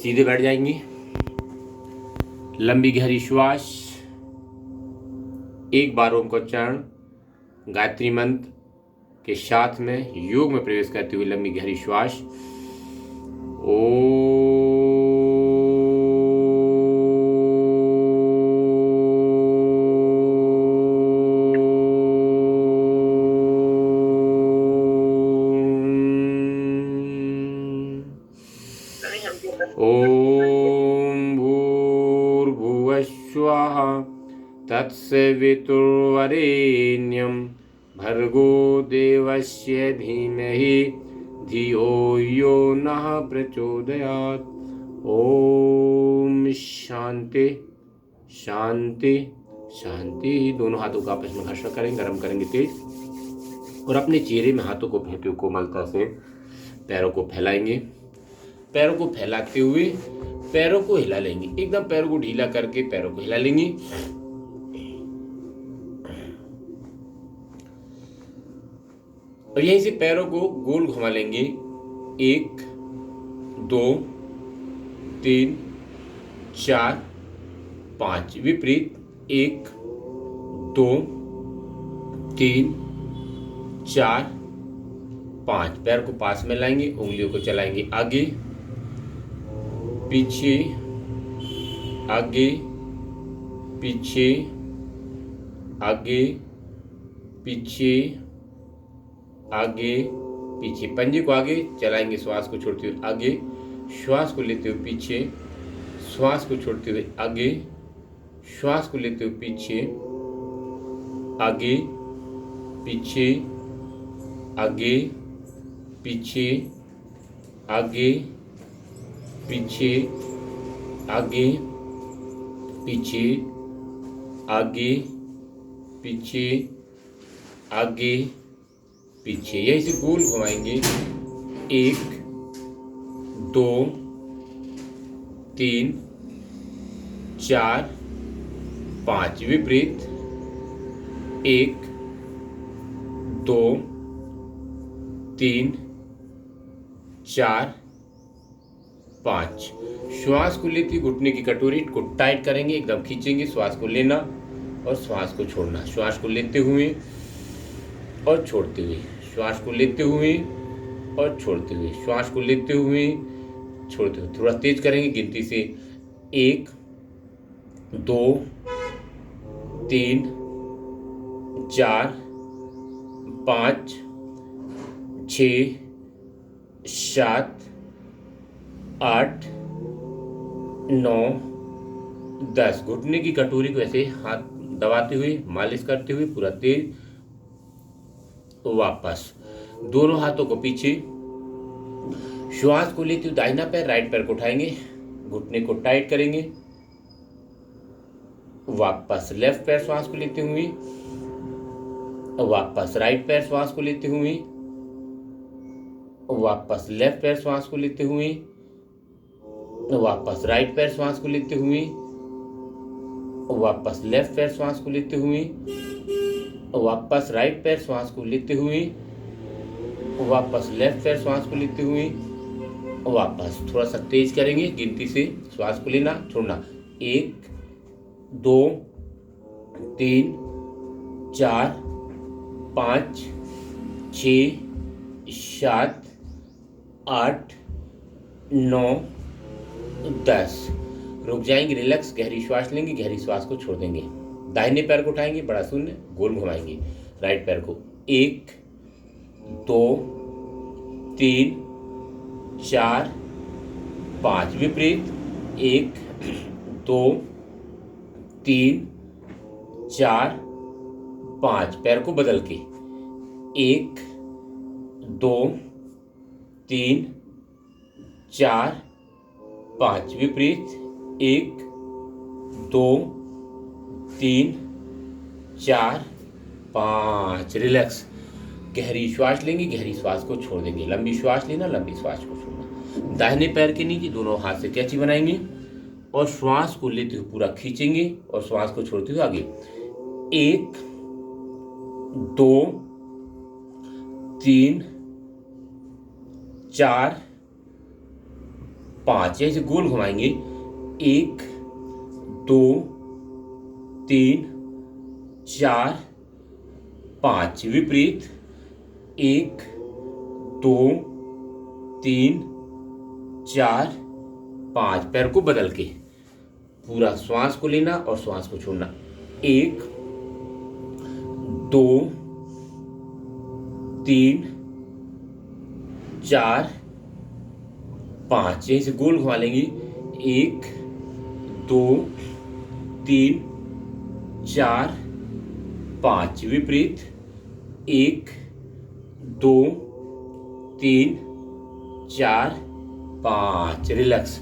सीधे बैठ जाएंगे। लंबी गहरी श्वास। एक बार ओम का उच्चारण गायत्री मंत्र के साथ में योग में प्रवेश करते हुए लंबी गहरी श्वास। ओम भूर्भुवस्वः तत्सवितुर्वरेण्यं भर्गो देवस्य धीमहि धियो यो नः प्रचोदयात्। ओम शांति शांति शांति। दोनों हाथों का आपस में घर्षण करेंगे, गरम करेंगे तेज, और अपने चेहरे में हाथों को फेंटे हुए कोमलता से पैरों को फैलाएंगे। पैरों को फैलाते हुए पैरों को हिला लेंगे, एकदम पैरों को ढीला करके पैरों को हिला लेंगे। और यहीं से पैरों को गोल घुमा लेंगे। 1 2 3 4 5 विपरीत। 1 2 3 4 5। पैर को पास में लाएंगे, उंगलियों को चलाएंगे आगे पीछे, आगे पीछे, आगे पीछे, आगे पीछे। पंजे को आगे चलाएंगे, श्वास को छोड़ते हुए आगे, श्वास को लेते हुए पीछे, श्वास को छोड़ते हुए आगे, श्वास को लेते हुए पीछे, आगे पीछे, आगे पीछे, आगे पीछे, आगे पीछे, आगे पीछे, आगे पीछे। यही से गोल घुमाएंगे। 1 2 3 4 5 विपरीत। 1 2 3 4 5। श्वास को लेते घुटने की कटोरी को टाइट करेंगे, एकदम खींचेंगे। श्वास को लेना और श्वास को छोड़ना, श्वास को लेते हुए और छोड़ते हुए, श्वास को लेते हुए और छोड़ते हुए, श्वास को लेते हुए छोड़ते हुए। थोड़ा तेज करेंगे गिनती से। 1 2 3 4 5 6 7 8 9 10। घुटने की कटोरी को ऐसे हाथ दबाते हुए मालिश करते हुए पूरा तेज। वापस दोनों हाथों को पीछे, श्वास को लेते हुए दाहिना पैर राइट पैर को उठाएंगे, घुटने को टाइट करेंगे। वापस लेफ्ट पैर श्वास को लेते हुए, वापस राइट पैर श्वास को लेते हुए, वापस लेफ्ट पैर श्वास को लेते हुए, वापस राइट पैर श्वास को लेते हुए, वापस लेफ्ट पैर श्वास को लेते हुए, वापस राइट पैर श्वास को लेते हुए, वापस लेफ्ट पैर श्वास को लेते हुए, वापस। थोड़ा सा तेज करेंगे गिनती से, श्वास को लेना छोड़ना। 1 2 3 4 5 6 7 8 9 10। रुक जाएंगे, रिलैक्स, गहरी श्वास लेंगे, गहरी श्वास को छोड़ देंगे। दाहिने पैर को उठाएंगे, बड़ा शून्य, गोल घुमाएंगे राइट पैर को। 1 2 3 4 5 विपरीत। 1 2 3 4 5। पैर को बदल के 1 2 3 4 5 विपरीत। 1 2 3 4 5। रिलैक्स, गहरी श्वास लेंगे, गहरी श्वास को छोड़ देंगे। लंबी श्वास लेना, लंबी श्वास को छोड़ना। दाहिने पैर के नीचे दोनों हाथ से कैंची बनाएंगे और श्वास को लेते हुए पूरा खींचेंगे और श्वास को छोड़ते हुए आगे। 1 2 3 4 5, ऐसे गोल घुमाएंगे। 1 2 3 4 5, विपरीत 1 2 3 4 5, पैर को बदल के पूरा श्वास को लेना और श्वास को छोड़ना। 1 2 3 4 5, यहीं से गोल घुमा लेंगे। 1 2 3 4 5, विपरीत 1 2 3 4 5, रिलैक्स।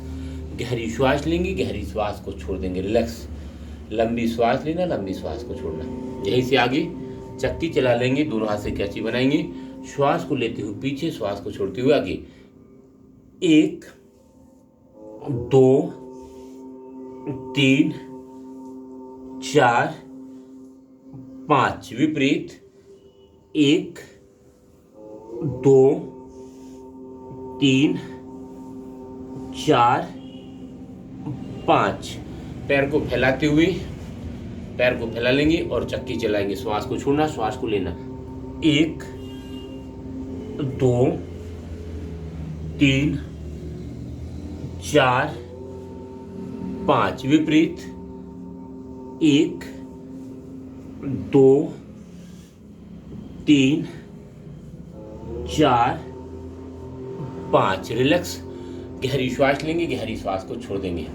गहरी श्वास लेंगे, गहरी श्वास को छोड़ देंगे, रिलैक्स। लंबी श्वास लेना, लंबी श्वास को छोड़ना। यहीं से आगे चक्की चला लेंगे, दोनों हाथ से कैंची बनाएंगे। श्वास को लेते हुए पीछे, श्वास को छोड़ते हुए आगे। 1 2 3 4 5, विपरीत 1 2 3 4 5, पैर को फैलाते हुए पैर को फैला लेंगे और चक्की चलाएंगे। श्वास को छोड़ना, श्वास को लेना। 1 2 3 4 5, विपरीत 1 2 3 4 5, रिलैक्स। गहरी श्वास लेंगे, गहरी श्वास को छोड़ देंगे।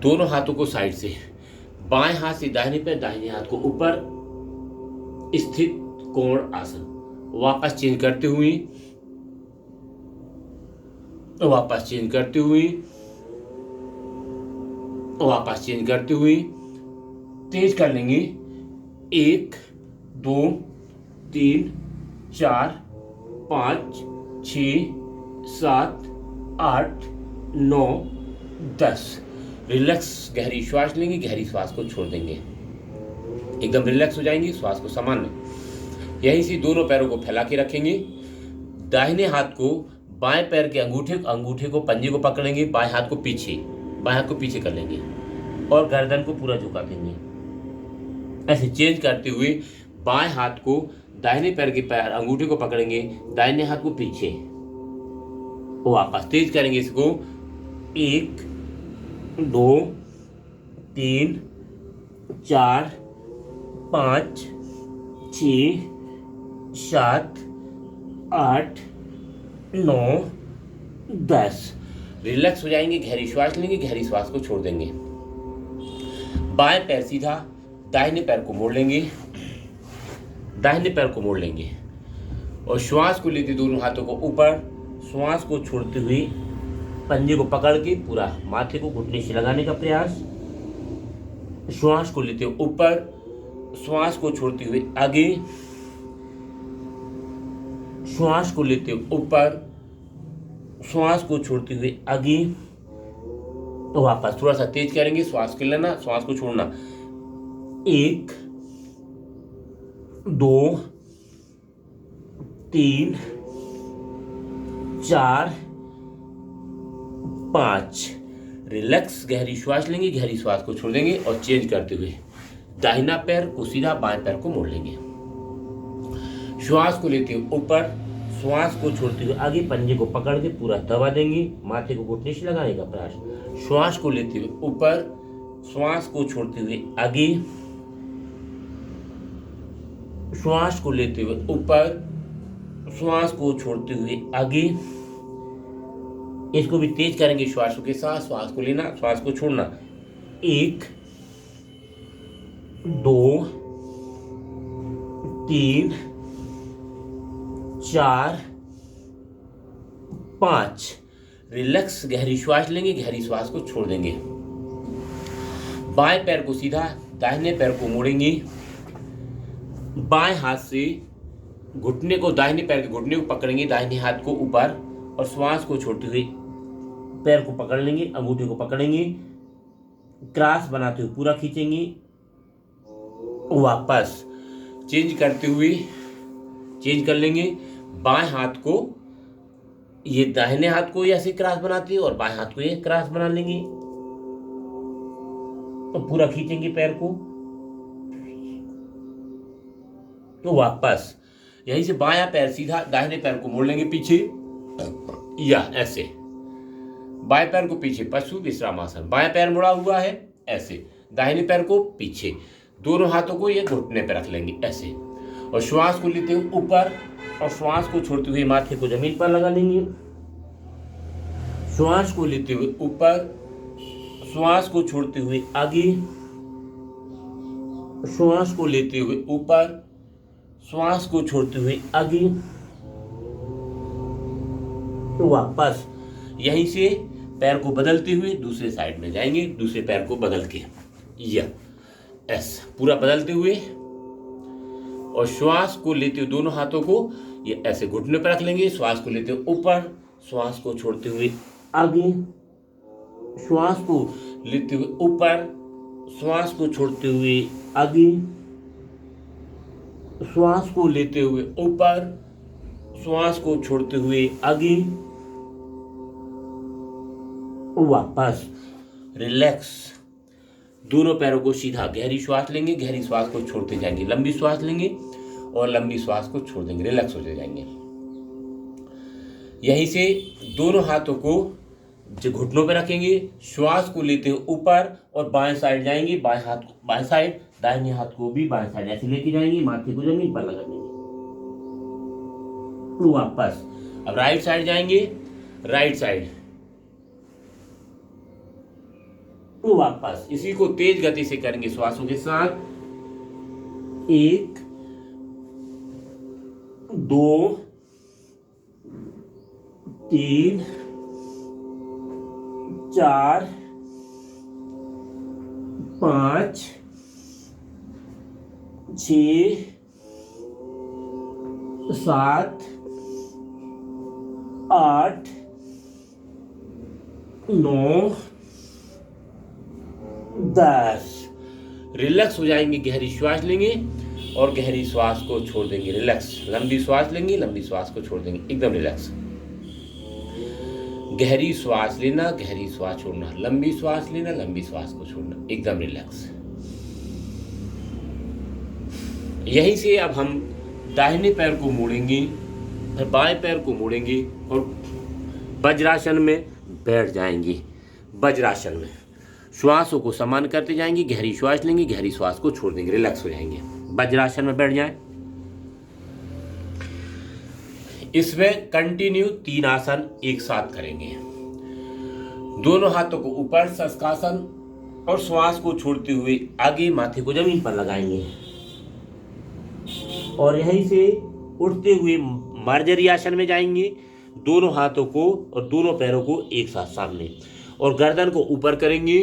दोनों हाथों को साइड से, बाएं हाथ से दाहिने पैर, दाहिने हाथ को ऊपर स्थित कोण आसन। वापस चेंज करते हुए, वापस चेंज करते हुए, वापस चेंज करते हुए तेज कर लेंगे। 1 2 3 4 5 6 7 8 9 10, रिलैक्स। गहरी श्वास लेंगे, गहरी श्वास को छोड़ देंगे, एकदम रिलैक्स हो जाएंगे। श्वास को सामान्य, यहीं से दोनों पैरों को फैला के रखेंगे। दाहिने हाथ को बाएं पैर के अंगूठे को पंजे को पकड़ेंगे, बाएं हाथ को पीछे कर लेंगे और गर्दन को पूरा झुका देंगे। ऐसे चेंज करते हुए बाएं हाथ को दाहिने पैर के अंगूठे को पकड़ेंगे, दाहिने हाथ को पीछे, वापस तेज करेंगे इसको। 1 2 3 4 5 6 7 8 9 10, रिलैक्स हो जाएंगे। गहरी श्वास लेंगे, गहरी श्वास को छोड़ देंगे। बाएं पैर सीधा, दाहिने पैर को मोड़ लेंगे, दाहिने पैर को मोड़ लेंगे और श्वास को लेते दोनों हाथों को ऊपर, श्वास को छोड़ते हुए पंजे को पकड़ के पूरा माथे को घुटने से लगाने का प्रयास। श्वास को लेते हुए ऊपर, श्वास को छोड़ते हुए आगे, श्वास को लेते हुए ऊपर, श्वास को छोड़ते हुए आगे, तो वापस थोड़ा सा तेज करेंगे। श्वास को लेना, श्वास को छोड़ना। 1 2 3 4 5, रिलैक्स। गहरी श्वास लेंगे, गहरी श्वास को छोड़ देंगे और चेंज करते हुए दाहिना पैर को सीधा, बाएं पैर को मोड़ लेंगे। श्वास को लेते हुए ऊपर, श्वास को छोड़ते हुए आगे, पंजे को पकड़ के पूरा दबा देंगे, माथे को घुटने से लगाने का प्रयास। श्वास को लेते हुए ऊपर, श्वास को छोड़ते हुए आगे, श्वास को लेते हुए ऊपर, श्वास को छोड़ते हुए आगे। इसको भी तेज करेंगे श्वासों के साथ। श्वास को लेना, श्वास को छोड़ना। 1 2 3 4 5, रिलैक्स। गहरी श्वास लेंगे, गहरी श्वास को छोड़ देंगे। बाएं पैर को सीधा, दाहिने पैर को मोड़ेंगे। बाएं हाथ से घुटने को, दाहिने पैर के घुटने को पकड़ेंगे, दाहिने हाथ को ऊपर और श्वास को छोड़ते हुए पैर को पकड़ लेंगे, अंगूठे को पकड़ेंगे, क्रॉस बनाते हुए पूरा खींचेंगे। वापस चेंज करते हुए चेंज कर लेंगे। बाएं हाथ को ये दाहिने हाथ को ऐसे क्रॉस बनाती है और बाएं हाथ को ये क्रॉस बना लेंगे। तो पूरा खींचेंगे पैर को। तो वापस यहीं से बायां पैर सीधा, दाहिने पैर को मोड़ लेंगे पीछे, या ऐसे बाएं पैर को पीछे, पशु विश्रामासन। बाएं पैर मुड़ा हुआ है ऐसे, दाहिने पैर को पीछे, दोनों हाथों को ये घुटने पे रख लेंगे ऐसे, और श्वास को लेते हुए ऊपर और श्वास को छोड़ते हुए माथे को जमीन पर लगा लेंगे। श्वास को लेते हुए ऊपर, श्वास को छोड़ते हुए आगे, श्वास को लेते हुए ऊपर, श्वास को छोड़ते हुए आगे। तो वापस यहीं से पैर को बदलते हुए दूसरे साइड में जाएंगे, दूसरे पैर को बदल के, या ऐसा पूरा बदलते हुए, और श्वास को लेते हुए दोनों हाथों को ये ऐसे घुटने पर रख लेंगे। श्वास को लेते हुए ऊपर, श्वास को छोड़ते हुए आगे, श्वास को लेते हुए ऊपर, श्वास को छोड़ते हुए आगे, श्वास को लेते हुए ऊपर, श्वास को छोड़ते हुए आगे। वापस रिलैक्स, दोनों पैरों को सीधा, गहरी श्वास लेंगे, गहरी श्वास को छोड़ते जाएंगे, लंबी श्वास लेंगे और लंबी श्वास को छोड़ देंगे, रिलैक्स होते जाएंगे। यहीं से दोनों हाथों को जो घुटनों पे रखेंगे, श्वास को लेते हुए ऊपर और बाएं साइड जाएंगे, बाएं हाथ को बाएं साइड, दाहिने हाथ को भी बाएं साइड ऐसे लेके जाएंगे, माथे को जमीन पर लगा देंगे। तो वापस अब राइट साइड जाएंगे, राइट साइड। तो वापस इसी को तेज गति से करेंगे श्वासों के साथ। 1 2 3 4 5 6 7 8 9 10। रिलैक्स हो जाएंगे, गहरी श्वास लेंगे और गहरी श्वास को छोड़ देंगे, रिलैक्स। लंबी श्वास लेंगे, लंबी श्वास को छोड़ देंगे, एकदम रिलैक्स। गहरी श्वास लेना, गहरी श्वास छोड़ना, लंबी श्वास लेना, लंबी श्वास को छोड़ना, एकदम रिलैक्स। यहीं से अब हम दाहिने पैर को मोड़ेंगे, फिर बाएं पैर को मोड़ेंगे और वज्रासन में बैठ जाएंगे। वज्रासन में श्वासों को समान करते जाएंगे, गहरी श्वास लेंगे, गहरी श्वास को छोड़ देंगे, रिलैक्स हो जाएंगे। वज्रासन में बैठ जाएं। इसमें कंटिन्यू 3 आसन एक साथ करेंगे। दोनों हाथों को ऊपर शशकासन और श्वास को छोड़ते हुए आगे, माथे को जमीन पर लगाएंगे और यहीं से उठते हुए मार्जरी आसन में जाएंगे। दोनों हाथों को और दोनों पैरों को एक साथ सामने और गर्दन को ऊपर करेंगे,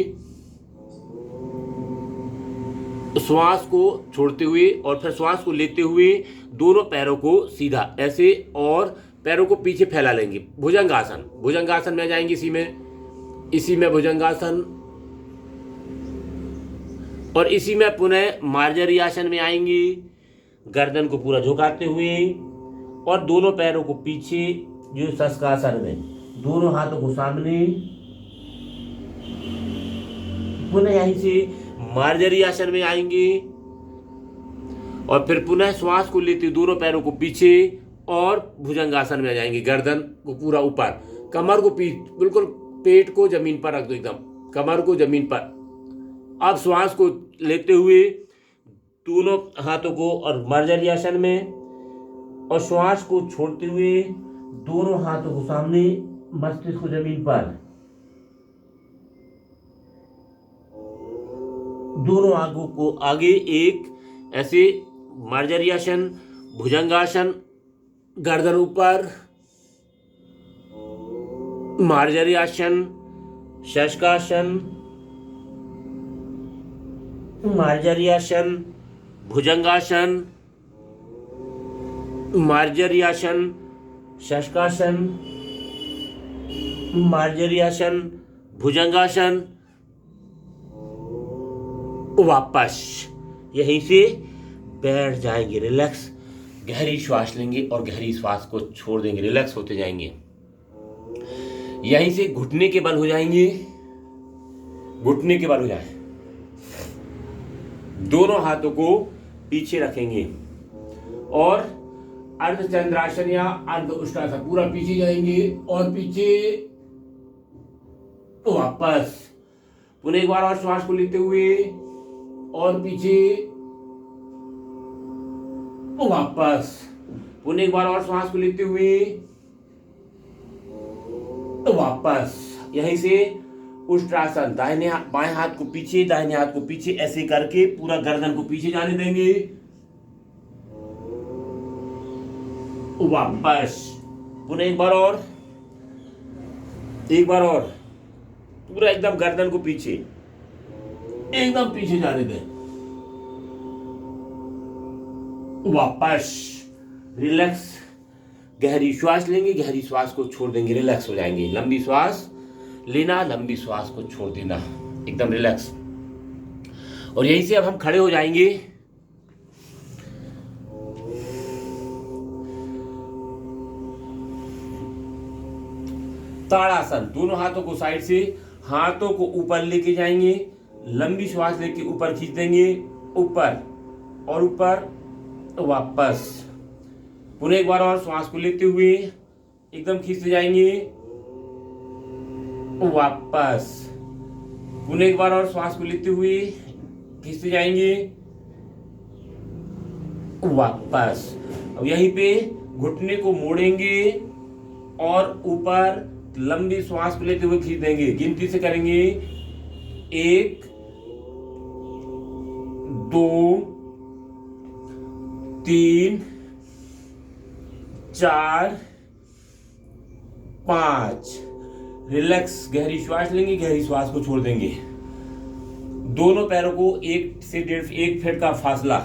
श्वास को छोड़ते हुए और फिर श्वास को लेते हुए दोनों पैरों को सीधा ऐसे और पैरों को पीछे फैला लेंगे। भुजंगासन, भुजंगासन में जाएंगे, इसी में भुजंगासन, और इसी में पुनः मार्जरी आसन में आएंगे, गर्दन को पूरा झुकाते हुए और दोनों पैरों को पीछे, जो शशकासन में, दोनों हाथों को सामने, पुनः यहीं से मार्जरी आसन में आएंगे और फिर पुनः श्वास को लेते दोनों पैरों को पीछे और भुजंगासन में आ जाएंगे। गर्दन को पूरा ऊपर, कमर को बिल्कुल पेट को जमीन पर रख दो, एकदम कमर को जमीन पर। अब श्वास को लेते हुए दोनों हाथों को और मार्जरी आसन में, और श्वास को छोड़ते हुए दोनों हाथों को सामने, मस्तिष्क को जमीन पर, दोनों आंखों को आगे, एक ऐसे मार्जरी आसन, भुजंगासन, गर्दन ऊपर, मार्जरी आसन, शशकासन, मार्जरी आसन, भुजंगासन, मार्जरी आसन, शशकासन, मार्जरी आसन, भुजंगासन। वापस यहीं से बैठ जाएंगे, रिलैक्स। गहरी श्वास लेंगे और गहरी श्वास को छोड़ देंगे, रिलैक्स होते जाएंगे। यहीं से घुटने के बल हो जाएंगे, घुटने के बल हो जाए। दोनों हाथों को पीछे रखेंगे और अर्धचंद्रासन या अर्ध उष्टासन, पूरा पीछे जाएंगे और पीछे वापस। पुनः एक बार और श्वास को लेते हुए और पीछे वापस। पुनः एक बार और श्वास को लेते हुए वापस। यहीं से उष्ट्रासन, दाहिने बाएं हाथ को पीछे, दाहिने हाथ को पीछे, ऐसे करके पूरा गर्दन को पीछे जाने देंगे। वापस। पुनः एक बार और, एक बार और, पूरा एकदम गर्दन को पीछे, एकदम पीछे जाने दें। वापस। रिलैक्स। गहरी श्वास लेंगे, गहरी श्वास को छोड़ देंगे, रिलैक्स हो जाएंगे। लंबी श्वास लेना, लंबी श्वास को छोड़ देना, एकदम रिलैक्स। और यहीं से अब हम खड़े हो जाएंगे। ताड़ासन, दोनों हाथों को साइड से, हाथों को ऊपर लेके जाएंगे, लंबी श्वास लेके ऊपर खींच देंगे, ऊपर और ऊपर, वापस। पुनः एक बार और श्वास को लेते हुए एकदम खींचते जाएंगे, वापस। पुनः एक बार और श्वास को लेते हुए खींचते जाएंगे, वापस। अब यहीं पे घुटने को मोड़ेंगे और ऊपर लंबी श्वास को लेते हुए खींच देंगे। गिनती से करेंगे, 1 2 3 4 5। रिलैक्स। गहरी श्वास लेंगे, गहरी श्वास को छोड़ देंगे। दोनों पैरों को 1 से 1.5 फीट का फासला,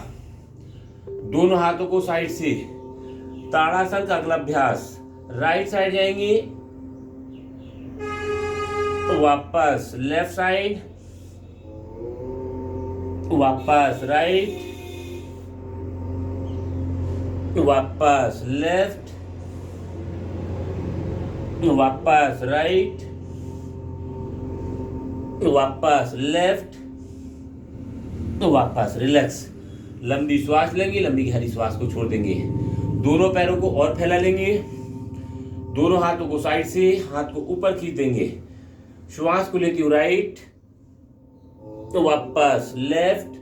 दोनों हाथों को साइड से। ताड़ासन का अगला अभ्यास, राइट साइड जाएंगे, वापस, लेफ्ट साइड, वापस, राइट, वापस, लेफ्ट, वापस, राइट, वापस, लेफ्ट, वापस। रिलैक्स। लंबी श्वास लेंगे, लंबी गहरी श्वास को छोड़ देंगे। दोनों पैरों को और फैला लेंगे, दोनों हाथों को साइड से, हाथ को ऊपर खींच देंगे। श्वास को लेती हूँ, राइट, वापस, लेफ्ट,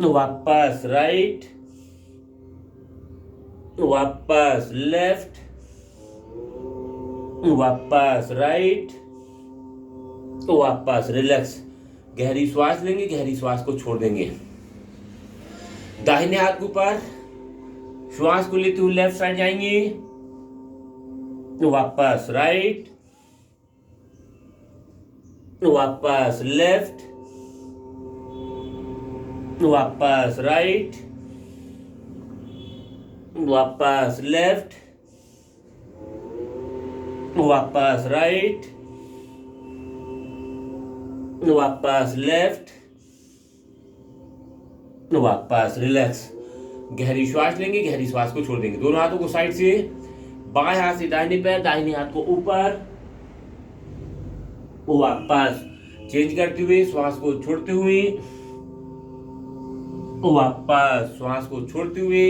वापस, राइट, वापस, लेफ्ट, वापस, राइट, वापस। रिलैक्स। गहरी श्वास लेंगे, गहरी श्वास को छोड़ देंगे। दाहिने हाथ के ऊपर, श्वास को लेते हुए लेफ्ट साइड जाएंगे, वापस, राइट, वापस, लेफ्ट, वापस, राइट, वापस, लेफ्ट, वापस, राइट, वापस, लेफ्ट, वापस। रिलैक्स। गहरी श्वास लेंगे, गहरी श्वास को छोड़ देंगे। दोनों हाथों को साइड से, बाएं हाथ से दाहिने पैर, दाहिने हाथ को ऊपर, वापस। चेंज करते हुए श्वास को छोड़ते हुए, वापस, श्वास को छोड़ते हुए,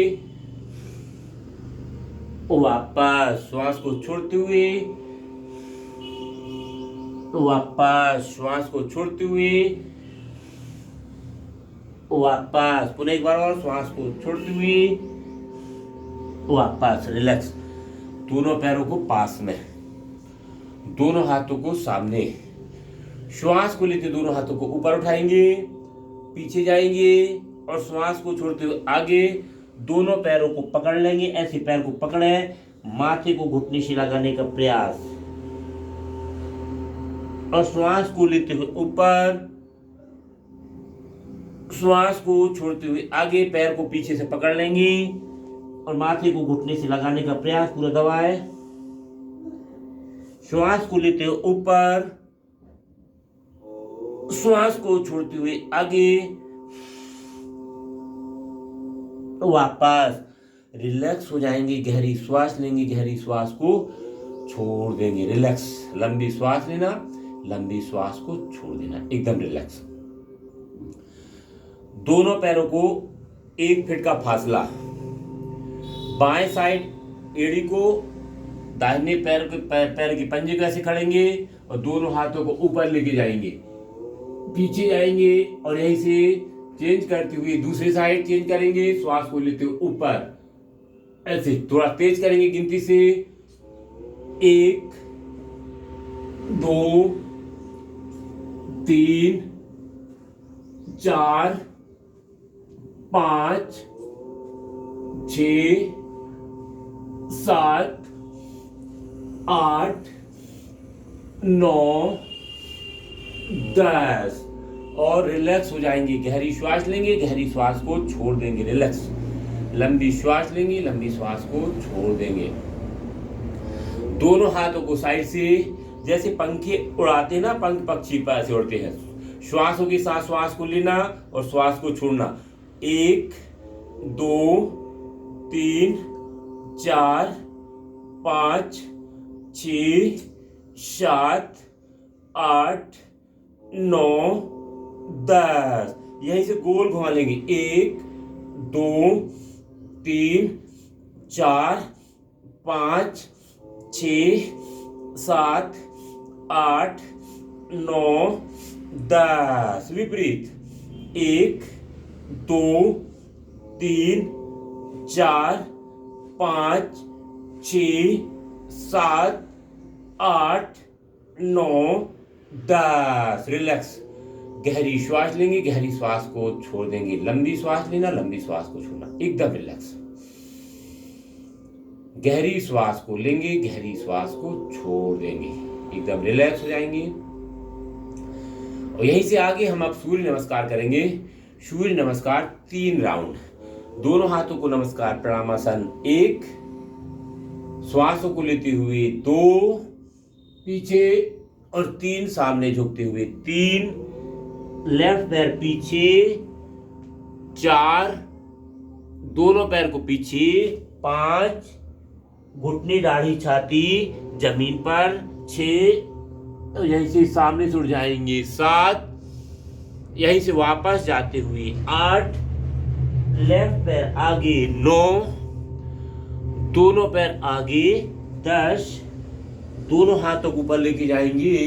वापस, श्वास को छोड़ते हुए, वापस, श्वास को छोड़ते हुए, वापस। पुनः एक बार और श्वास को छोड़ते हुए, वापस। रिलैक्स। दोनों पैरों को पास में, दोनों हाथों को सामने। श्वास को लेते दोनों हाथों को ऊपर उठाएंगे, पीछे जाएंगे और श्वास को छोड़ते हुए आगे। दोनों पैरों को पकड़ लेंगे, ऐसे पैर को पकड़े, माथे को घुटने से लगाने का प्रयास और श्वास को लेते हुए ऊपर, श्वास को छोड़ते हुए आगे। पैर को पीछे से पकड़ लेंगे और माथे को घुटने से लगाने का प्रयास, पूरा दबाए। श्वास को लेते हुए ऊपर, श्वास को छोड़ते हुए आगे, वापस। रिलैक्स हो जाएंगे, गहरी श्वास लेंगे, गहरी श्वास को छोड़ देंगे, रिलैक्स। लंबी श्वास लेना, लंबी श्वास को छोड़ देना, एकदम रिलैक्स। दोनों पैरों को 1 फीट का फासला, बाएं साइड एड़ी को दाहिने पैर के पंजे कैसे खड़ेंगे और दोनों हाथों को ऊपर लेके जाएंगे, पीछे जाएंगे और यहीं से चेंज करते हुए दूसरी साइड चेंज करेंगे, श्वास को लेते हुए ऊपर, ऐसे थोड़ा तेज करेंगे गिनती से 1 2 3 4 5 6 7 8 9 10 और रिलैक्स हो जाएंगे। गहरी श्वास लेंगे, गहरी श्वास को छोड़ देंगे, रिलैक्स। लंबी श्वास लेंगे, लंबी श्वास को छोड़ देंगे। दोनों हाथों को साइड से जैसे पंखे उड़ाते ना, पंख पक्षी पर ऐसे उड़ते हैं। श्वासों के साथ श्वास को लेना और श्वास को छोड़ना। 1 2 3 4 5 6 7 8 9 10। यहीं से गोल घुमा लेंगे। 1 2 3 4 5 6 7 8 9 10। विपरीत। 1 2 3 4 5 6 7 8 9 10। रिलैक्स। गहरी श्वास लेंगे, गहरी श्वास को छोड़ देंगे। लंबी श्वास लेना, लंबी श्वास को छोड़ना, एकदम रिलैक्स। गहरी श्वास को लेंगे, गहरी श्वास को छोड़ देंगे, एकदम रिलैक्स हो जाएंगे। और यहीं से आगे हम अब सूर्य नमस्कार करेंगे। सूर्य नमस्कार 3 राउंड। दोनों हाथों को नमस्कार प्रणामासन 1, श्वासों को लेते हुए 2, पीछे और 3 सामने झुकते हुए 3, लेफ्ट पैर पीछे 4, दोनों पैर को पीछे 5, घुटने दाढ़ी छाती जमीन पर 6, यहीं से सामने से उड़ जाएंगे 7, यहीं से वापस जाते हुए 8, लेफ्ट पैर आगे 9, दोनों पैर आगे 10, दोनों हाथों को ऊपर लेके जाएंगे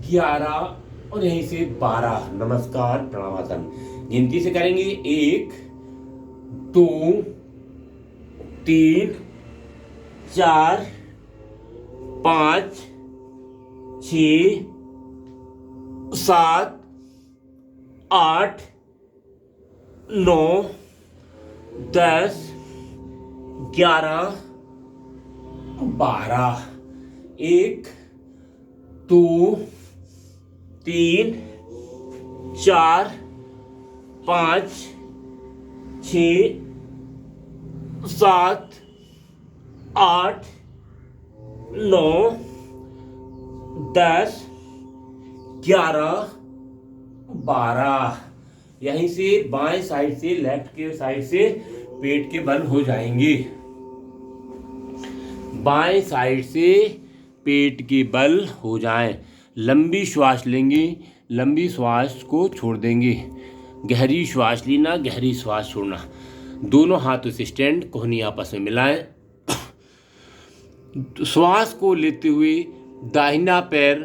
11 और यहीं से 12। नमस्कार प्रणामासन गिनती से करेंगे। 1 2 3 4 5 6 7 8 9 10 11 12। 1 2 3 4 5 6 7 8 9 10 11 12। यहीं से बाएं साइड से, लेफ्ट के साइड से पेट के बल हो जाएंगे। बाएं साइड से पेट के बल हो जाएं। लंबी श्वास लेंगे, लंबी श्वास को छोड़ देंगे। गहरी श्वास लेना, गहरी श्वास छोड़ना। दोनों हाथों से स्टैंड, कोहनी आपस में मिलाएं। श्वास को लेते हुए दाहिना पैर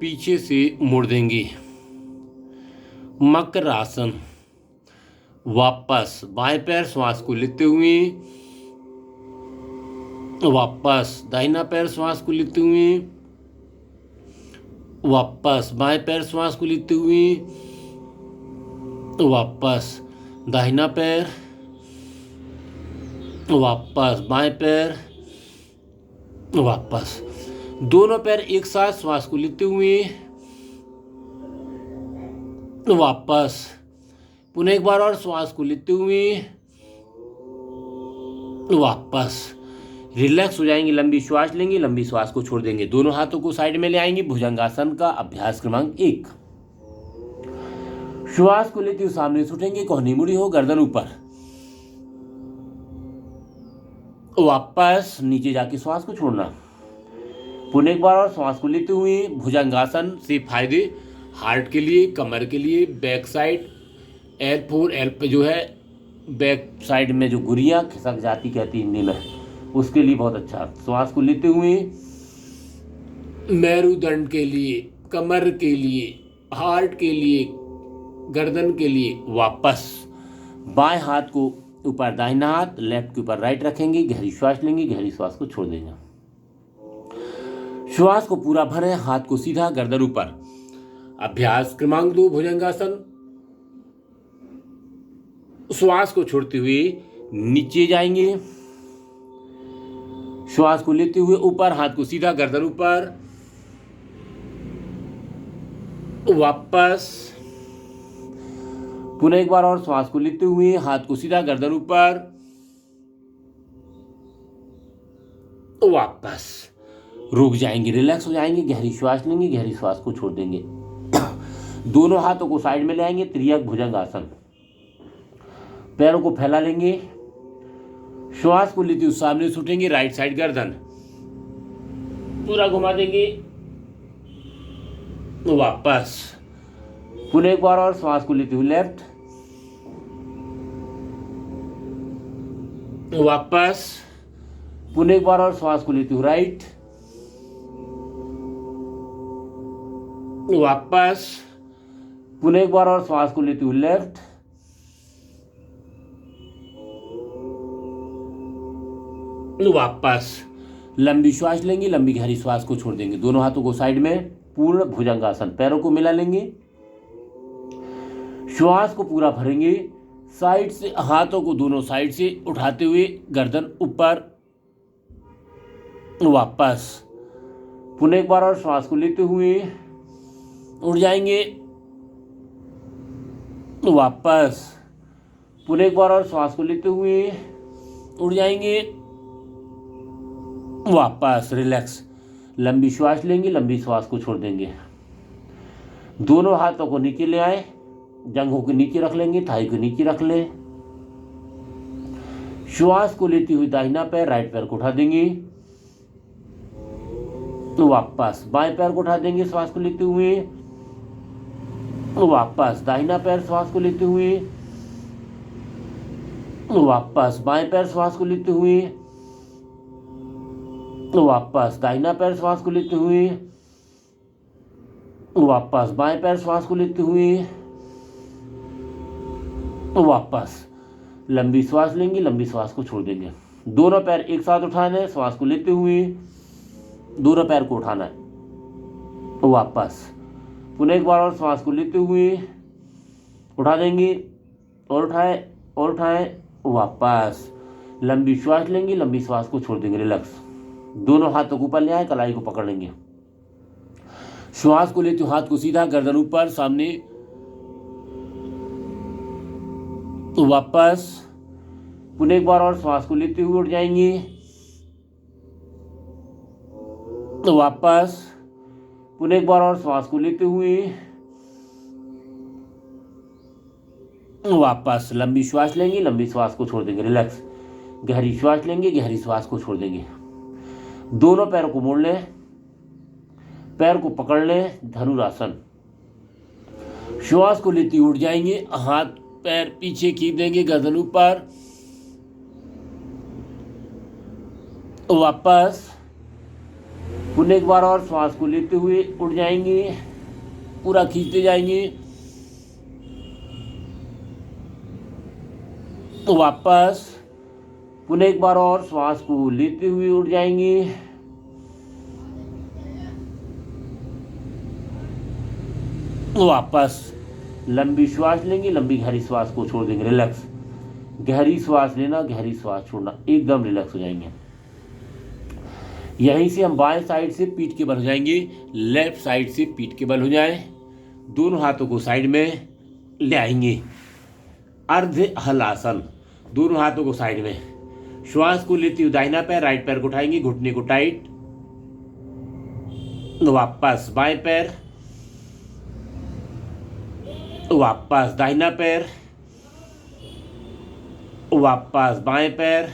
पीछे से मोड़ देंगे। मकर आसन। वापस बाएं पैर श्वास को लेते हुए, वापस दाहिना पैर श्वास को लेते हुए, वापस बाएं पैर श्वास को लेते हुए, वापस दाहिना पैर, वापस बाएं पैर, वापस। दोनों पैर एक साथ श्वास को लेते हुए, वापस। पुनः एक बार और श्वास को लेते हुए, वापस। रिलैक्स हो जाएंगे। लंबी श्वास लेंगे, लंबी श्वास को छोड़ देंगे। दोनों हाथों को साइड में ले आएंगे। भुजंगासन का अभ्यास क्रमांक 1। श्वास को लेते हुए सामने से उठेंगे, कोहनी मुड़ी हो, गर्दन ऊपर। वापस नीचे जाके श्वास को छोड़ना। पुनः एक बार और श्वास को लेते हुए भुजंगासन से फायदे हार्ट के लिए, कमर के लिए, बैक साइड L4 L पे जो है बैक साइड में जो गुरियाँ खिसक जाती कहती हिंदी में, उसके लिए बहुत अच्छा। श्वास को लेते हुए मेरुदंड के लिए, कमर के लिए, हार्ट के लिए, गर्दन के लिए वापस बाएं हाथ को ऊपर दाहिना हाथ, लेफ्ट के ऊपर राइट रखेंगे, गहरी श्वास लेंगे, गहरी श्वास को छोड़ देंगे। श्वास को पूरा भरें, हाथ को सीधा, गर्दन ऊपर। अभ्यास क्रमांक 2 भुजंगासन। श्वास को छोड़ते हुए नीचे जाएंगे, श्वास को लेते हुए ऊपर, हाथ को सीधा, गर्दन ऊपर, वापस। पुनः एक बार और श्वास को लेते हुए हाथ को सीधा, गर्दन ऊपर, वापस। रुक जाएंगे, रिलैक्स हो जाएंगे, गहरी श्वास लेंगे, गहरी श्वास को छोड़ देंगे। दोनों हाथों को साइड में ले आएंगे, त्रियक भुजंगासन। पैरों को फैला लेंगे, श्वास को लेते हुए सामने से उठेंगे, राइट साइड गर्दन पूरा घुमा देंगे, वापस। पुनः एक बार और श्वास को लेते हुए लेफ्ट, वापस। पुनः एक बार और श्वास को लेते हुए राइट, वापस। पुनः एक बार और श्वास को लेते हुए लेफ्ट, वापस। लंबी श्वास लेंगे, लंबी गहरी श्वास को छोड़ देंगे। दोनों हाथों को साइड में, पूर्ण भुजंगासन। पैरों को मिला लेंगे, श्वास को पूरा भरेंगे, साइड से हाथों को दोनों साइड से उठाते हुए गर्दन ऊपर, वापस। पुनः एक बार और श्वास को लेते हुए उठ जाएंगे, वापस। पुनः एक बार और श्वास को लेते हुए उठ जाएंगे, वापस। रिलैक्स, लंबी श्वास लेंगे, लंबी श्वास को छोड़ देंगे। दोनों हाथों को नीचे ले आए, जंघों के नीचे रख लेंगे, थाई को नीचे रख लें। श्वास को लेते हुए दाहिना पैर, राइट पैर को उठा देंगे, वापस। बाएं पैर को उठा देंगे श्वास को लेते हुए, वापस। दाहिना पैर श्वास को लेते हुए, वापस। बाएं पैर श्वास को लेते हुए, वापस। दाहिना पैर श्वास को लेते हुए, वापस। बाएं पैर श्वास को लेते हुए, वापस। लंबी श्वास लेंगे, लंबी श्वास को छोड़ देंगे। दोनों पैर एक साथ उठाना है, श्वास को लेते हुए दोनों पैर को उठाना है, वापस। पुनः एक बार और श्वास को लेते हुए उठा देंगे, और उठाए और उठाए, वापस। लंबी श्वास लेंगे, लंबी श्वास को छोड़ देंगे। रिलैक्स। दोनों हाथों को ऊपर ले आए, कलाई को पकड़ लेंगे। श्वास को लेते हुए हाथ को सीधा, गर्दन ऊपर, सामने, वापस। पुनः एक बार और श्वास को लेते हुए उठ जाएंगे, वापस। पुनः एक बार और श्वास को लेते हुए वापस। लंबी श्वास लेंगे, लंबी श्वास को छोड़ देंगे। रिलैक्स, गहरी श्वास लेंगे, गहरी श्वास को छोड़ देंगे। दोनों पैरों को मोड़ लें, पैर को पकड़ लें, धनुरासन। श्वास को लेते उठ जाएंगे, हाथ पैर पीछे खींच देंगे, गर्दन ऊपर, वापस। पुनः एक बार और श्वास को लेते हुए उठ जाएंगे, पूरा खींचते जाएंगे, वापस। पुनः एक बार और श्वास को लेते हुए उठ जाएंगे, वापस। लंबी श्वास लेंगे, लंबी गहरी श्वास को छोड़ देंगे। रिलैक्स, गहरी श्वास लेना, गहरी श्वास छोड़ना, एकदम रिलैक्स हो जाएंगे। यहीं से हम बाएं साइड से पीठ के बल हो जाएंगे, लेफ्ट साइड से पीठ के बल हो जाएं। दोनों हाथों को साइड में ले आएंगे, अर्ध हलासन। दोनों हाथों को साइड में, श्वास को लेते हुए दाहिना पैर, राइट पैर को उठाएंगे, घुटने को टाइट, वापस। बाएं पैर, वापस। दाहिना पैर, वापस। बाएं पैर,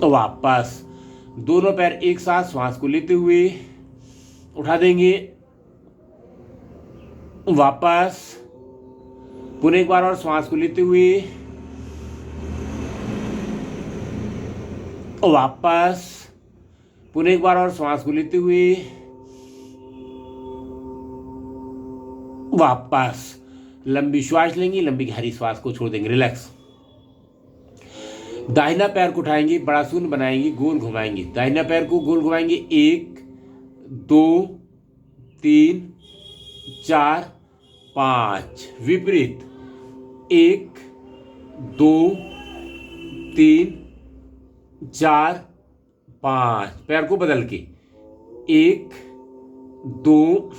वापस। दोनों पैर एक साथ श्वास को लेते हुए उठा देंगे, वापस पुनः एक बार और श्वास को लेते हुए, वापस पुनः एक बार और श्वास को लेते हुए, वापस लंबी श्वास लेंगे, लंबी गहरी श्वास को छोड़ देंगे, रिलैक्स। दाहिना पैर को उठाएंगे, बड़ा शून्य बनाएंगे, गोल घुमाएंगे, दाहिना पैर को गोल घुमाएंगे, 1 2 3 4 5, विपरीत 1 2 3 4 5, पैर को बदल के 1 2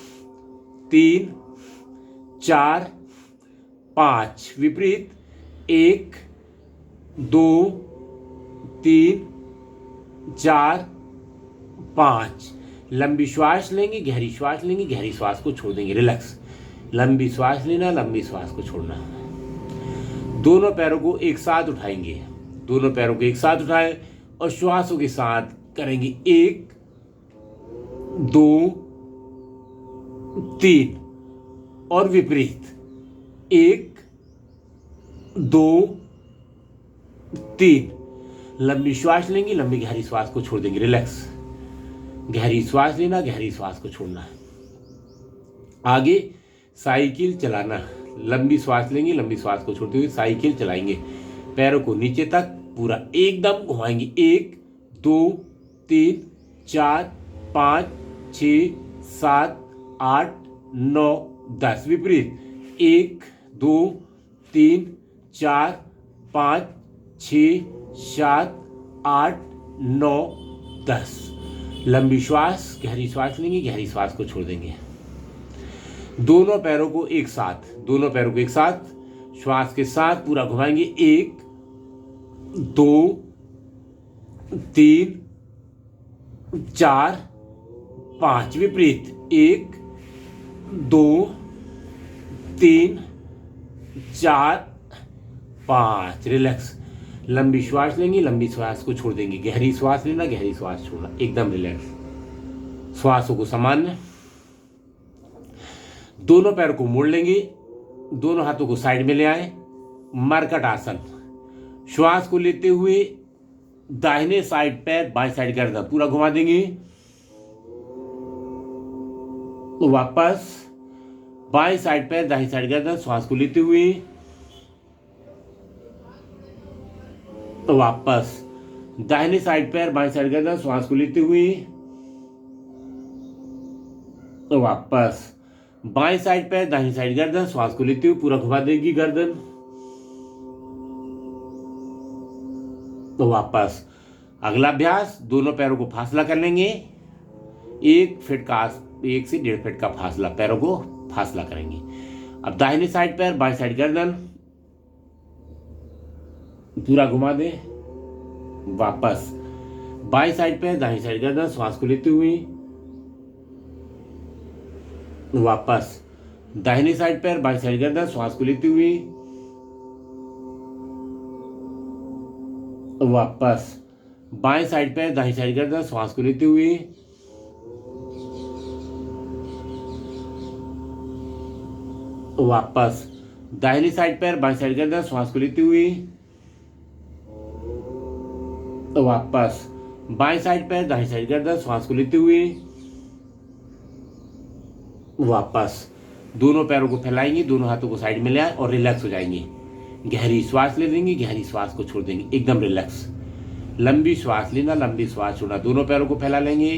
3 4 5, विपरीत 1 2 3 4 5। लंबी श्वास लेंगे, गहरी श्वास लेंगे, गहरी श्वास को छोड़ देंगे, रिलैक्स। लंबी श्वास लेना, लंबी श्वास को छोड़ना। दोनों पैरों को एक साथ उठाएंगे, दोनों पैरों को एक साथ उठाएं और श्वासों के साथ करेंगे 1 2 3 और विपरीत 1 2 3। लंबी श्वास लेंगे, लंबी गहरी श्वास को छोड़ देंगे, रिलैक्स। गहरी श्वास लेना, गहरी श्वास को छोड़ना। आगे साइकिल चलाना, लंबी श्वास लेंगे, लंबी श्वास को छोड़ते हुए साइकिल चलाएंगे, पैरों को नीचे तक पूरा एकदम घुमाएंगे, 1 2 3 4 5 6 7 8 9 10, विपरीत 1 2 3 4 5 6 7 8 9 10। लंबी श्वास, गहरी श्वास लेंगे, गहरी श्वास को छोड़ देंगे। दोनों पैरों को एक साथ, दोनों पैरों को एक साथ श्वास के साथ पूरा घुमाएंगे, 1 2 3 4 5, विपरीत 1 2 3 4 5, रिलैक्स। लंबी श्वास लेंगे, लंबी श्वास को छोड़ देंगे, गहरी श्वास लेना, गहरी श्वास छोड़ना, एकदम रिलैक्स। श्वासों को सामान्य, दोनों पैरों को मोड़ लेंगे, दोनों हाथों को साइड में ले आए, मरकट आसन। श्वास को लेते हुए दाहिने साइड पैर बाएं साइड गर्दन पूरा घुमा देंगे, वापस बाएं साइड पैर दाहिनी साइड गर्दन, श्वास को लेते हुए, वापस दाहिने साइड पैर बाएं साइड गर्दन, श्वास को लेते हुए, वापस बाएं साइड पैर दाहिनी साइड गर्दन, श्वास को लेते हुए पूरा घुमा देगी गर्दन, तो वापस अगला अभ्यास, दोनों पैरों को फासला कर लेंगे, 1 से 1.5 फीट का फासला, पैरों को फासला करेंगे। अब दाहिने साइड पैर बाएं साइड गर्दन पूरा घुमा दे, वापस बाएं साइड पैर दाहिनी साइड गर्दन, श्वास को लेते हुए, वापस दाहिने साइड पैर बाएं साइड गर्दन, श्वास को लेते हुए, वापस बाएं साइड पैर दाहिनी साइड गर्दन, श्वास को लेते हुए, वापस दाहिनी साइड पैर बाएं साइड गर्दन, श्वास को लेते हुए, वापस बाएं साइड पैर दाहिनी साइड गर्दन, श्वास को लेते हुए, वापस दोनों पैरों को फैलाएंगे, दोनों हाथों को साइड में ले आए और रिलैक्स हो जाएंगे। गहरी श्वास ले लेंगे, गहरी श्वास को छोड़ देंगे, एकदम रिलैक्स। लंबी श्वास लेना, लंबी श्वास छोड़ना। दोनों पैरों को फैला लेंगे,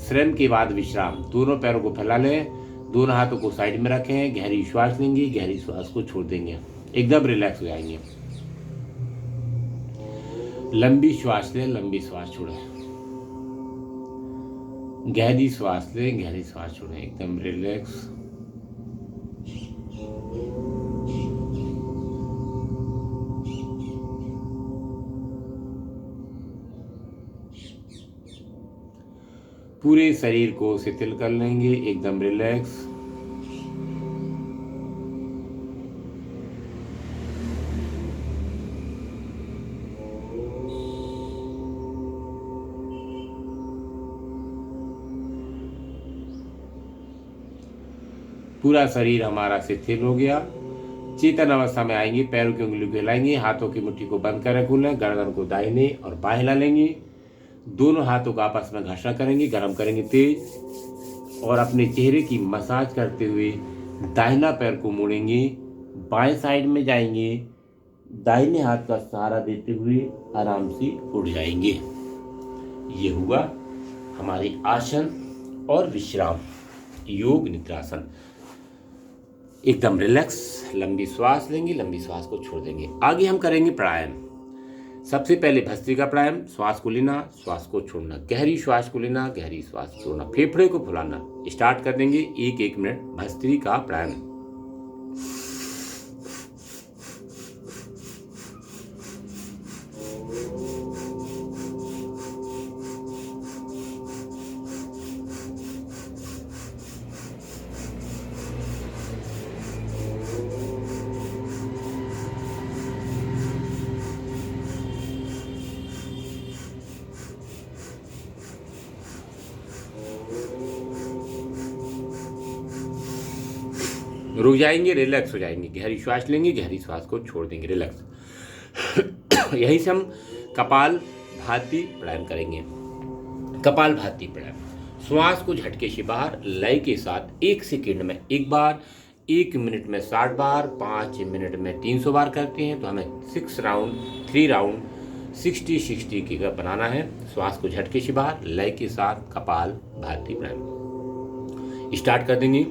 श्रम के बाद विश्राम। दोनों पैरों को फैला लें, दोनों हाथों को साइड में रखें, गहरी श्वास लेंगे, गहरी श्वास को छोड़ देंगे, एकदम रिलैक्स हो जाएंगे। लंबी श्वास लें, लंबी श्वास छोड़ें, गहरी श्वास लें, गहरी श्वास छोड़ें, एकदम रिलैक्स। पूरे शरीर को शिथिल कर लेंगे, एकदम रिलैक्स। पूरा शरीर हमारा शिथिल हो गया। चेतन अवस्था में आएंगे, पैरों की उंगलियों को हिलाएंगे, हाथों की मुट्ठी को बंद कर खोलें, गर्दन को दाहिने और बाएं हिला लेंगे, दोनों हाथों को आपस में घर्षण करेंगे, गर्म करेंगे तेज, और अपने चेहरे की मसाज करते हुए दाहिना पैर को मोड़ेंगे, बाएं साइड में जाएंगे, दाहिने हाथ का सहारा देते हुए आराम से उठ जाएंगे। ये हुआ हमारी आसन और विश्राम, योग निद्रासन। एकदम रिलैक्स, लंबी श्वास लेंगे, लंबी श्वास को छोड़ देंगे। आगे हम करेंगे प्राणायाम। सबसे पहले भस्त्रिका प्राणायाम, श्वास को लेना, श्वास को छोड़ना, गहरी श्वास को लेना, गहरी श्वास छोड़ना, फेफड़े को फुलाना। स्टार्ट कर देंगे 1-1 मिनट भस्त्रिका प्राणायाम। रुक जाएंगे, रिलैक्स हो जाएंगे, गहरी श्वास लेंगे, गहरी श्वास को छोड़ देंगे, रिलैक्स। यहीं से हम कपाल भाती प्राणायाम करेंगे। कपाल भाती प्राणायाम, श्वास को झटके से बाहर लय के साथ 1 सेकंड में एक बार, 1 मिनट में 60 बार, 5 मिनट में 300 बार करते हैं तो हमें 3 राउंड 60-60 की बनाना है। श्वास को झटके से बाहर लय के साथ कपाल भाती प्राणायाम स्टार्ट कर देंगे।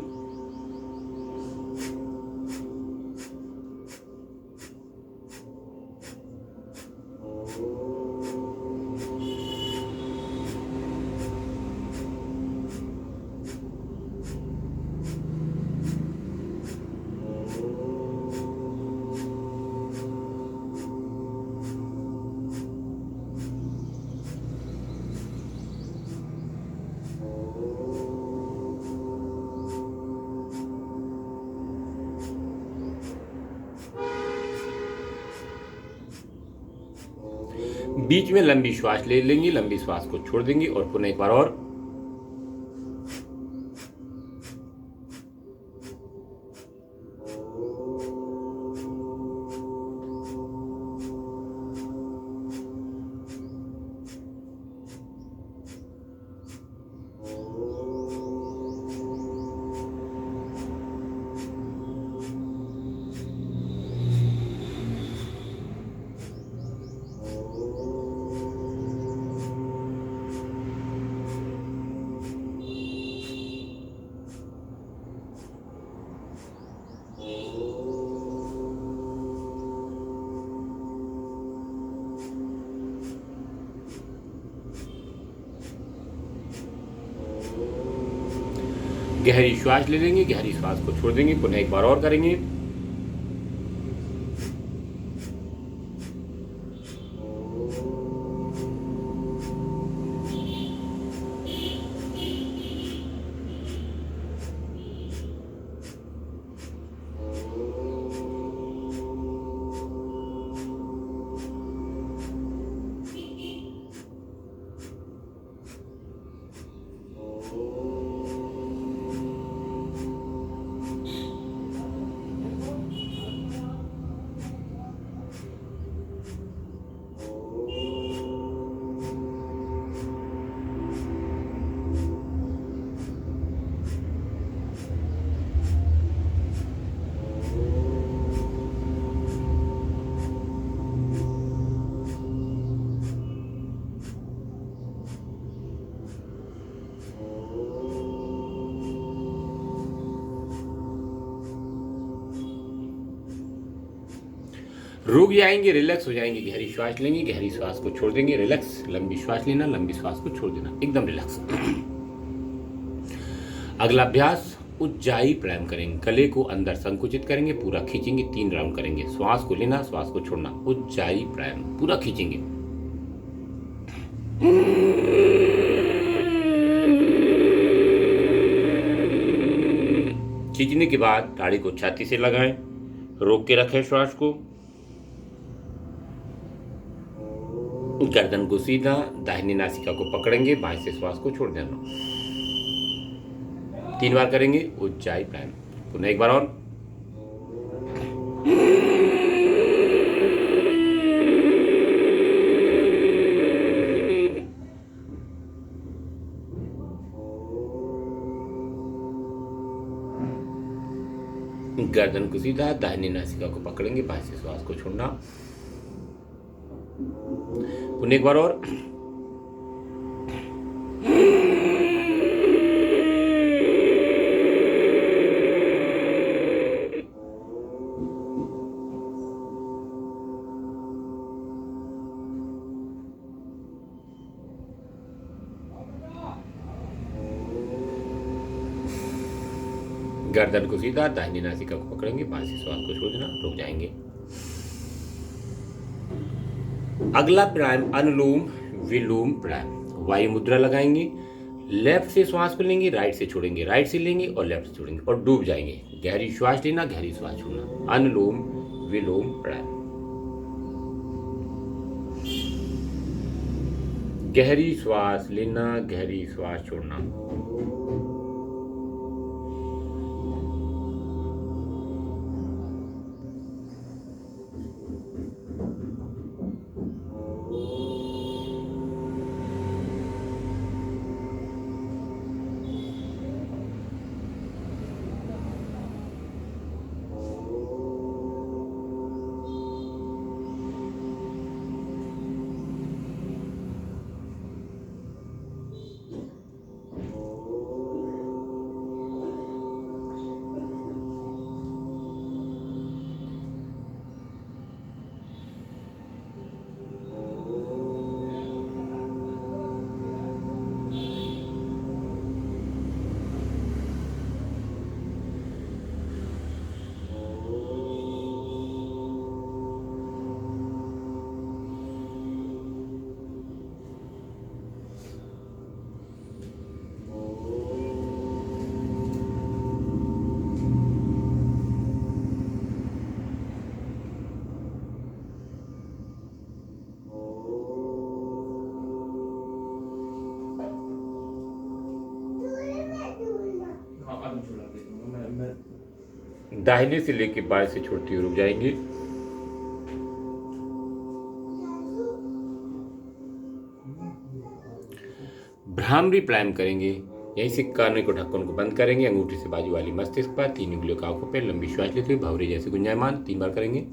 बीच में लंबी श्वास ले लेंगे, लंबी श्वास को छोड़ देंगे और पुनः एक बार और। गहरी श्वास ले लेंगे, गहरी श्वास को छोड़ देंगे, पुनः एक बार और करेंगे। रुक जाएंगे, रिलैक्स हो जाएंगे, गहरी श्वास लेंगे, गहरी श्वास को छोड़ देंगे, रिलैक्स, लंबी श्वास लेना, लंबी श्वास को छोड़ देना, एकदम रिलैक्स। अगला अभ्यास उज्जाई प्राणायाम करेंगे। गले को अंदर संकुचित करेंगे, पूरा खींचेंगे, 3 राउंड करेंगे। श्वास को लेना, श्वास को छोड़ना, उज्जाई प्राणायाम पूरा खींचेंगे। खींचने के बाद ताड़ी को छाती से लगाएं, रोक के रखें श्वास को, गर्दन को सीधा, दाहिनी नासिका को पकड़ेंगे, बाएं से श्वास को छोड़ देना। 3 बार करेंगे उज्जाई प्राणायाम। पुनः एक बार और। गर्दन को सीधा, दाहिनी नासिका को पकड़ेंगे, बाहर से श्वास को छोड़ना। पुनः एक बार और। गर्दन को सीधा, दाहिनी नासिका को पकड़ेंगे, बाहर से श्वास को छोड़ देना, रुक जाएंगे। अगला प्राणायाम अनुलोम विलोम प्राणायाम। वायु मुद्रा लगाएंगे, लेफ्ट से श्वास को लेंगे, राइट से छोड़ेंगे, राइट से लेंगे और लेफ्ट से छोड़ेंगे और डूब जाएंगे। गहरी श्वास लेना, गहरी श्वास छोड़ना। अनुलोम विलोम प्राणायाम। गहरी श्वास लेना, गहरी श्वास छोड़ना। दाहिने से लेके बाएं से छोड़ते हुए रुक जाएंगे। भ्रामरी प्राणायाम करेंगे। यहीं से कान को ढक्कन को बंद करेंगे, अंगूठी से बाजू वाली मस्तिष्क पर, 3 उंगलियों की आंखों पर लंबी श्वास लेते हुए भंवरे जैसे गुंजायमान 3 बार करेंगे।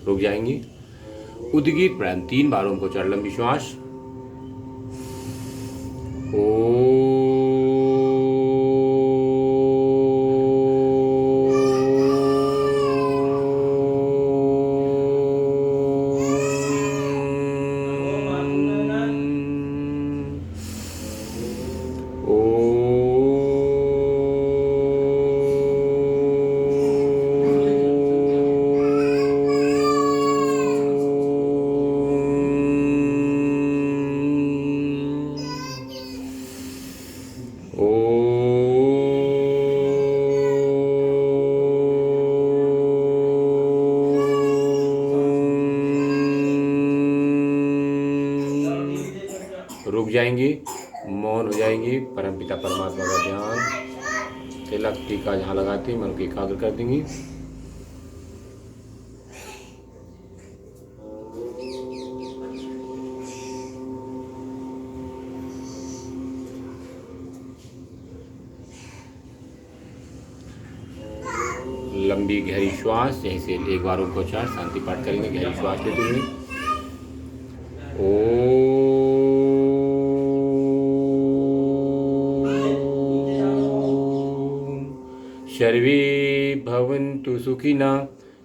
रुक जाएंगे। उद्गीत प्राणायाम 3 बार ओम को चढ़ लंबी श्वास। रुक जाएंगे, मौन हो जाएंगे। परमपिता परमात्मा का ध्यान, तिलक टीका जहाँ लगाते मन को एकाग्र कर देंगे। लंबी गहरी श्वास, यहीं से एक बार उनको 4 शांति पाठ करेंगे। गहरी श्वास लेते हुए सर्वे भवन्तु सुखिनः,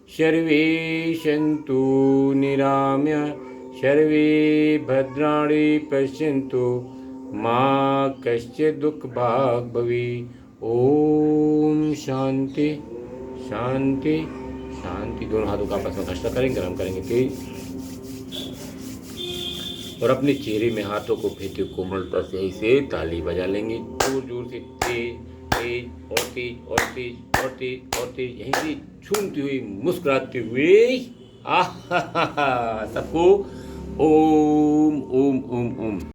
सर्वे सन्तु निरामया, सर्वे भद्राणि पश्यन्तु, मा कश्चित् दुःखभाग् भवेत्। ओम शांति शांति शांति। दोनों हाथों का आपस में घर्षण करेंगे, गरम करेंगे तेज, और अपने चेहरे में हाथों को फेंटे कोमलता से ऐसे ताली बजा लेंगे, जोर जोर से, तेज तेज और तेज और तेज और तेज और तेज, यहीं से झूमती हुई मुस्कुराते हुए सबको ओम ओम ओम ओम।